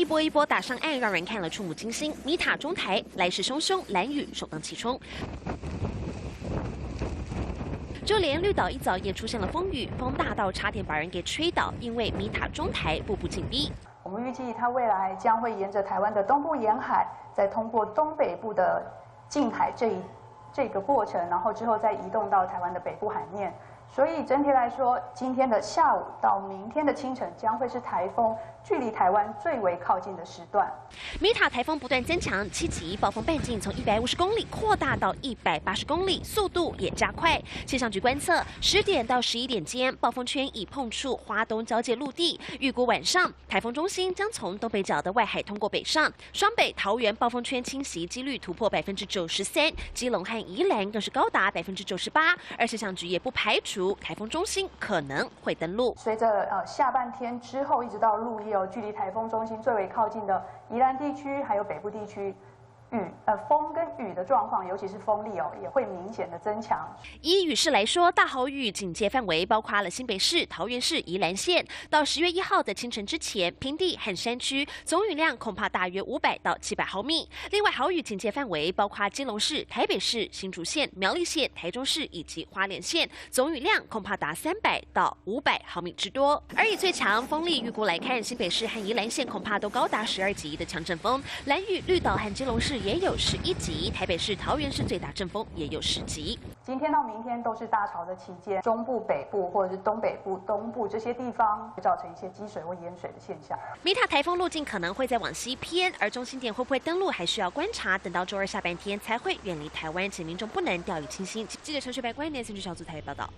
一波一波打上岸，让人看了触目惊心。米塔中台，来势汹汹，蓝雨首当其冲。就连绿岛一早也出现了风雨，风大到差点把人给吹倒，因为米塔中台步步紧逼。我们预计它未来将会沿着台湾的东部沿海，再通过东北部的近海这个过程，然后之后再移动到台湾的北部海面。所以整体来说，今天的下午到明天的清晨将会是台风距离台湾最为靠近的时段。米塔台风不断增强，7级，暴风半径从150公里扩大到180公里，速度也加快。气象局观测，10点到11点间，暴风圈已碰触花东交界陆地，预估晚上台风中心将从东北角的外海通过北上，双北、桃园暴风圈侵袭几率突破93%，基隆和宜兰更是高达98%。而气象局也不排除台风中心可能会登陆。随着下半天之后，一直到入夜距离台风中心最为靠近的宜兰地区还有北部地区，风跟雨的状况，尤其是风力也会明显的增强。以雨势来说，大豪雨警戒范围包括了新北市、桃园市、宜兰县。到10月1号的清晨之前，平地和山区总雨量恐怕大约500到700毫米。另外，豪雨警戒范围包括基隆市、台北市、新竹县、苗栗县、台中市以及花莲县，总雨量恐怕达300到500毫米之多。而以最强风力预估来看，新北市和宜兰县恐怕都高达12级的强阵风，兰屿、绿岛和基隆市也有11级，台北市、桃园市最大阵风也有10级。今天到明天都是大潮的期间，中部、北部或者是东北部、东部这些地方会造成一些积水或淹水的现象。米塔台风路径可能会再往西偏，而中心点会不会登陆还需要观察，等到周二下半天才会远离台湾，请民众不能掉以轻心。记者陈雪白关联新闻小组台北报道。